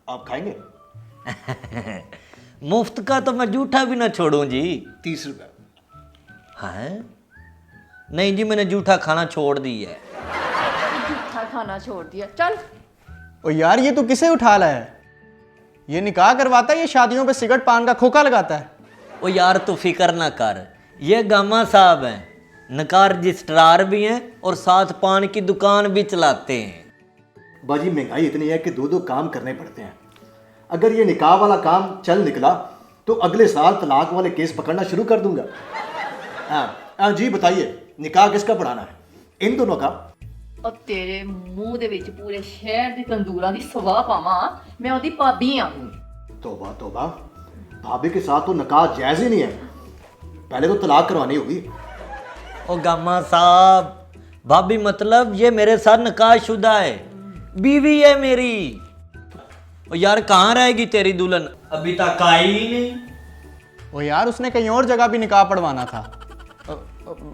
आप खाएंगे? मुफ्त का तो मैं जूठा भी ना छोड़ूं जी। 30 रुपये। हाँ नहीं जी, मैंने जूठा खाना छोड़ दी है। जूठा खाना छोड़ दिया, चल। ओ यार ये तू किसे उठा लाया है? ये निकाह करवाता है, ये शादियों पे सिगरेट पान का खोखा लगाता है। ओ यार तू फिक्र ना कर, ये गामा साहब हैं, निकाह रजिस्ट्रार भी हैं और साथ पान की दुकान भी चलाते हैं। बाजी महंगाई इतनी है कि दो दो काम करने पड़ते हैं। अगर ये निकाह वाला काम चल निकला तो अगले साल तलाक वाले केस पकड़ना शुरू कर दूंगा। हाँ जी बताइए, निकाह किसका पढ़ाना है? इन दोनों का। और तेरे मुंह दे विच पूरे शहर दी तंदूरां दी सवाह पावां, मैं ओदी भाभी हां। तौबा तौबा, भाभी के साथ तो निकाह जायज़ ही नहीं है, पहले तो तलाक करवानी होगी। ओ गामा साहब, भाभी मतलब ये मेरे साथ निकाह शुदा है, बीवी है मेरी। ओ यार कहाँ रहेगी तेरी दुल्हन, अभी तक आई ही नहीं। ओ यार उसने कहीं और जगह भी निकाह पढ़वाना था।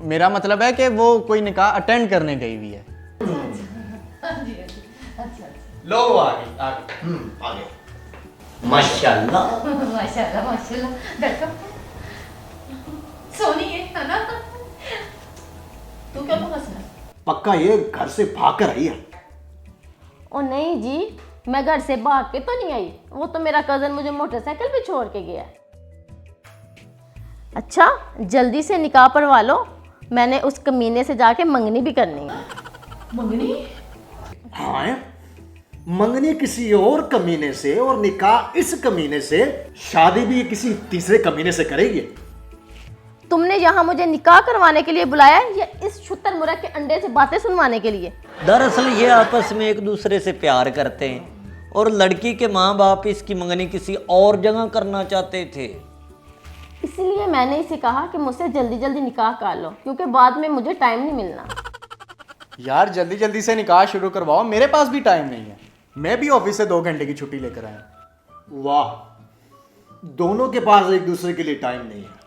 मेरा मतलब है कि वो कोई निकाह अटेंड करने गई हुई है। लो आगे आगे। माशाल्लाह। माशाल्लाह माशाल्लाह, बैठो। सोनी है ना? तू क्या हंसना? पक्का ये घर से भाग कर आई है? ओ नहीं जी, मैं घर से भाग के तो नहीं आई, वो तो मेरा कजन मुझे मोटरसाइकिल पे छोड़ के गया। अच्छा जल्दी से निकाह पढ़वा लो, मैंने उस कमीने से जाके मंगनी भी करनी है। मंगनी? हाँ, मंगनी किसी और कमीने से और निकाह इस कमीने से, शादी भी किसी तीसरे कमीने से करेगी। तुमने यहाँ मुझे निकाह करवाने के लिए बुलाया है या इस छुत्तर मुर्ग के अंडे से बातें सुनवाने के लिए? दरअसल ये आपस में एक दूसरे से प्यार करते हैं और लड़की के माँ बाप इसकी मंगनी किसी और जगह करना चाहते थे। इसलिए मैंने इसे कहा कि मुझसे जल्दी जल्दी निकाह कर लो, क्योंकि बाद में मुझे टाइम नहीं मिलना। यार जल्दी जल्दी से निकाह शुरू करवाओ, मेरे पास भी टाइम नहीं है। मैं भी ऑफिस से 2 घंटे की छुट्टी लेकर आया। वाह, दोनों के पास एक दूसरे के लिए टाइम नहीं है।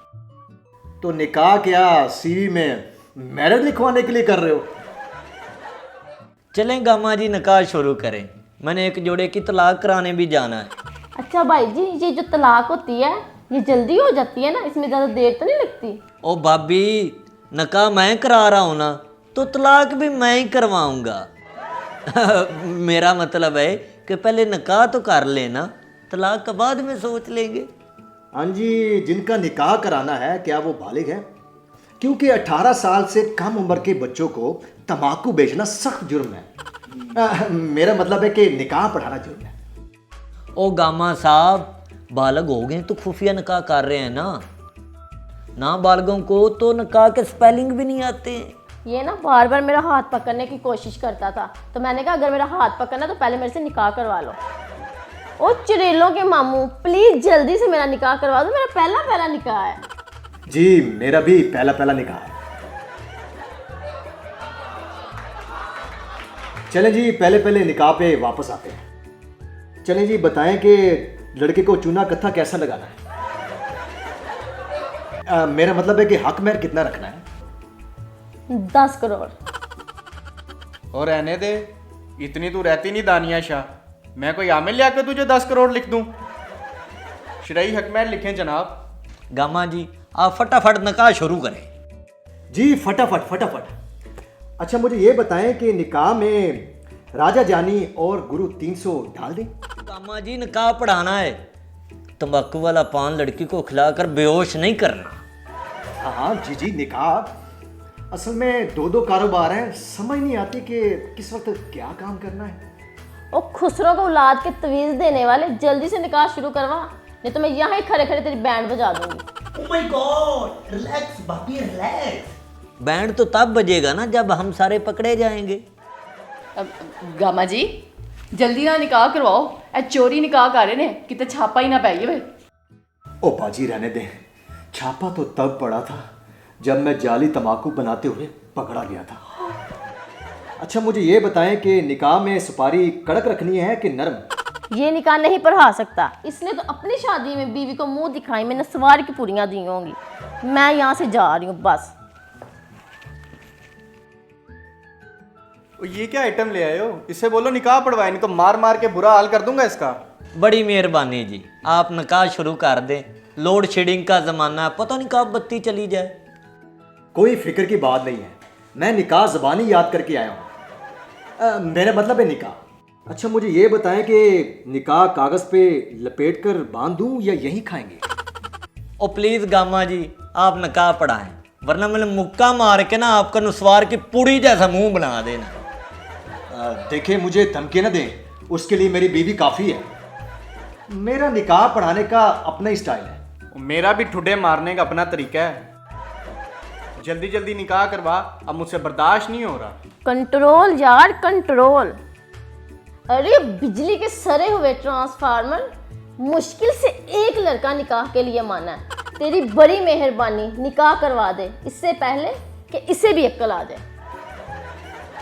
तो निकाह क्या सीवी में मैरिज लिखवाने के लिए कर रहे हो? चलें गामा जी निकाह शुरू करें, मैंने एक जोड़े की तलाक कराने भी जाना है। अच्छा भाई जी, ये जो तलाक होती है ये जल्दी हो जाती है ना, इसमें ज़्यादा देर तो नहीं लगती? ओ भाभी, निकाह मैं करा रहा हूँ ना, तो तलाक भी मैं ही करवाऊंगा। मेरा मतलब है कि पहले निकाह तो कर लेना, तलाक के बाद में सोच लेंगे। हाँ जी, जिनका निकाह कराना है क्या वो बालिग है? क्योंकि 18 साल से कम उम्र के बच्चों को तंबाकू बेचना सख्त जुर्म है। मेरा मतलब है कि निकाह पढ़ाना जुर्म है। ओ गामा साहब, बालग हो गए तो खुफिया निकाह कर रहे हैं ना बालगों को तो निकाह के स्पेलिंग भी नहीं आते। ये ना बार बार मेरा हाथ पकड़ने की कोशिश करता था, तो मैंने कहा अगर मेरा हाथ पकड़ना तो पहले मेरे से निकाह करवा लो। ओ चिरेलों के मामू, प्लीज जल्दी से मेरा निकाह करवा दो, मेरा पहला निकाह है। जी मेरा भी पहला निकाह है। चलें जी, पहले निकाह पे वापस आते हैं। चलें जी, बताएं कि लड़के को चूना कत्था कैसा लगाना है? मेरा मतलब है कि हक महर कितना रखना है? 10 करोड़। और रहने दे, इतनी तू रहती नहीं दानिया शाह, मैं कोई आमिल लिया तुझे 10 करोड़ लिख दूं? शरई हक महर लिखें जनाब। गामा जी आप फटाफट निकाह शुरू करें। जी फटाफट। अच्छा मुझे ये बताएं कि निकाह में राजा जानी और गुरु 300 डाल दें? गामा जी निकाह पढ़ाना है, तंबाकू वाला पान लड़की को खिलाकर बेहोश नहीं करना। हाँ जी निकाह असल में दो कारोबार हैं, समझ नहीं आती कि किस वक्त क्या काम करना है। ओ खुसरो को औलाद के तवीज़ देने वाले, जल्दी से निकाह शुरू करवा, नहीं तो मैं यहाँ ही खड़े खड़े तेरी बैंड बजा दूंगी। ओह माय गॉड, रिलैक्स भाभी रिलैक्स। बैंड तो तब बजेगा ना जब हम सारे पकड़े जाएंगे। अब गामा जी जल्दी ना निकाह करवाओ, ए चोरी निकाह कर रहे ने, किते छापा ही ना पै जाए। ओ बाजी रहने दें, छापा तो तब पड़ा था जब मैं जाली तंबाकू बनाते हुए पकड़ा गया था। अच्छा मुझे ये बताएं कि निकाह में सुपारी कड़क रखनी है कि नरम? ये निकाह नहीं पढ़ा सकता, इसने तो अपनी शादी में बीवी को मुंह दिखाई, मैंने सवार की पूरियां दी होंगी। मैं यहाँ से जा रही हूँ बस। ये क्या आइटम ले आए हो? इससे बोलो निकाह पढ़वाए, नहीं तो मार मार के बुरा हाल कर दूंगा इसका। बड़ी मेहरबानी जी, आप निकाह शुरू कर दें। लोड शेडिंग का ज़माना है, पता नहीं कब बत्ती चली जाए। कोई फिक्र की बात नहीं है, मैं निकाह ज़बानी याद करके आया हूँ। मेरा मतलब है निकाह। अच्छा मुझे ये बताएं कि निकाह कागज़ पे लपेट कर बांध दूँ या यहीं खाएंगे? ओ प्लीज़ गामा जी, आप निकाह पढ़ाएं, वरना मैंने मुक्का मार के ना आपका नुस्वार की पुड़ी जैसा मुंह बना देना। देखिए मुझे धमकी ना दें, उसके लिए मेरी बीवी काफ़ी है। मेरा निकाह पढ़ाने का अपना ही स्टाइल है। मेरा भी ठुड्डे मारने का अपना तरीका है। जल्दी जल्दी निकाह करवा, अब मुझसे बर्दाश्त नहीं हो रहा। कंट्रोल यार कंट्रोल। अरे बिजली के सरे हुए ट्रांसफार्मर, मुश्किल से एक लड़का निकाह के लिए माना है। तेरी बड़ी मेहरबानी, निकाह करवा दे इससे पहले कि इसे भी अक्ल आ जाए।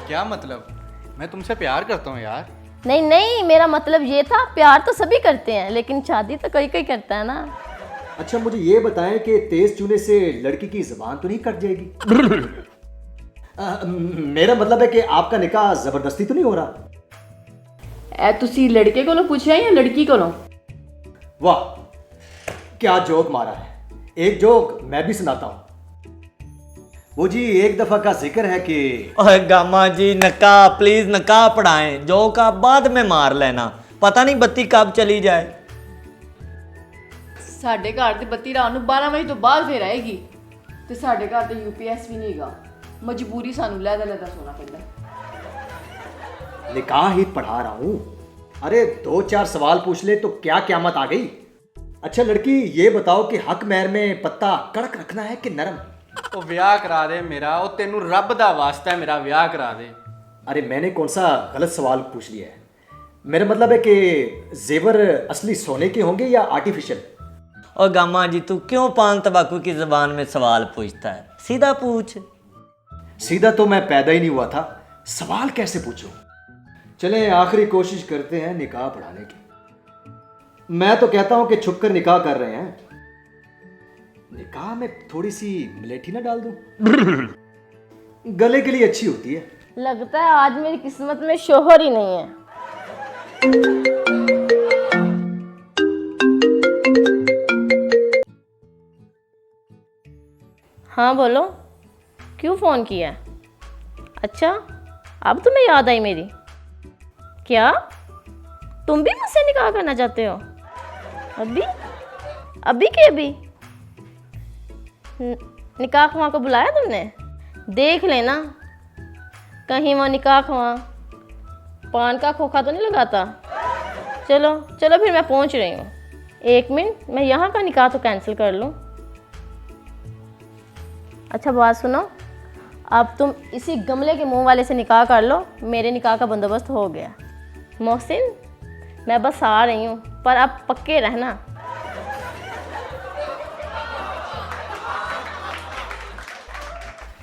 क्या मतलब? मैं तुमसे प्यार करता हूँ यार। नहीं नहीं, मेरा मतलब ये था, प्यार तो सभी करते हैं लेकिन शादी तो कोई कोई करता है ना। अच्छा मुझे ये बताएं कि तेज चूने से लड़की की जबान तो नहीं कट जाएगी? मेरा मतलब है कि आपका निकाह जबरदस्ती तो नहीं हो रहा? ए तुसी लड़के को पूछा या लड़की को? वाह क्या जोक मारा है। एक जोक मैं भी सुनाता हूँ। वो जी एक दफा का जिक्र है कि ओए गामा जी, निकाह प्लीज़ निकाह पढ़ाएं, जो का बाद में मार लेना, पता नहीं बत्ती कब चली जाए। ਸਾਡੇ ਘਰ ਤੇ ਬੱਤੀ ਰਾਤ ਨੂੰ 12 ਵਜੇ ਤੋਂ ਬਾਅਦ ਫੇਰ ਆਏਗੀ ਤੇ ਸਾਡੇ ਘਰ ਤੇ यूपीएस ਵੀ ਨਹੀਂਗਾ। ਮਜਬੂਰੀ ਸਾਨੂੰ ਲੈਦਾ ਲੈਦਾ ਸੋਣਾ ਪੈਂਦਾ। निकाह ही पढ़ा रहा हूँ। अरे 2-4 सवाल पूछ ले तो क्या क़यामत आ गई। अच्छा लड़की ये बताओ कि हक महर में पत्ता कड़क रखना है कि नरम? ਉਹ ਵਿਆਹ ਕਰਾ ਦੇ ਮੇਰਾ, ਉਹ ਤੈਨੂੰ ਰੱਬ ਦਾ ਵਾਸਤਾ ਹੈ, ਮੇਰਾ ਵਿਆਹ ਕਰਾ ਦੇ। अरे मैंने कौन सा गलत सवाल पूछ लिया है? मेरा मतलब है कि जेवर असली सोने के होंगे या आर्टिफिशियल? और गामा जी, तू क्यों पान तंबाकू की ज़बान में सवाल पूछता है? सीधा पूछ। सीधा तो मैं पैदा ही नहीं हुआ था, सवाल कैसे पूछूं? चले आखिरी कोशिश करते हैं निकाह पढ़ाने की। मैं तो कहता हूं कि छुपकर निकाह कर रहे हैं, निकाह में थोड़ी सी मलेठी ना डाल दूं? गले के लिए अच्छी होती है। लगता है आज मेरी किस्मत में शोहर ही नहीं है। हाँ बोलो, क्यों फ़ोन किया? अच्छा अब तुम्हें याद आई मेरी? क्या तुम भी मुझसे निकाह करना चाहते हो? अभी अभी के अभी? निकाह ख्वाह को बुलाया तुमने? देख लेना कहीं वो निकाह ख्वाह पान का खोखा तो नहीं लगाता। चलो चलो फिर मैं पहुंच रही हूँ। 1 मिनट, मैं यहाँ का निकाह तो कैंसिल कर लूँ। अच्छा बात सुनो, अब तुम इसी गमले के मुंह वाले से निकाह कर लो, मेरे निकाह का बंदोबस्त हो गया। मोहसिन मैं बस आ रही हूँ, पर अब पक्के रहना।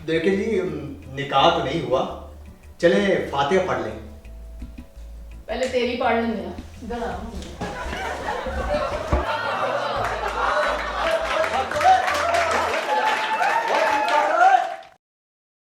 देखिए जी निकाह तो नहीं हुआ, चले फातिहा पढ़ लें। पहले तेरी पढ़ लेंगे।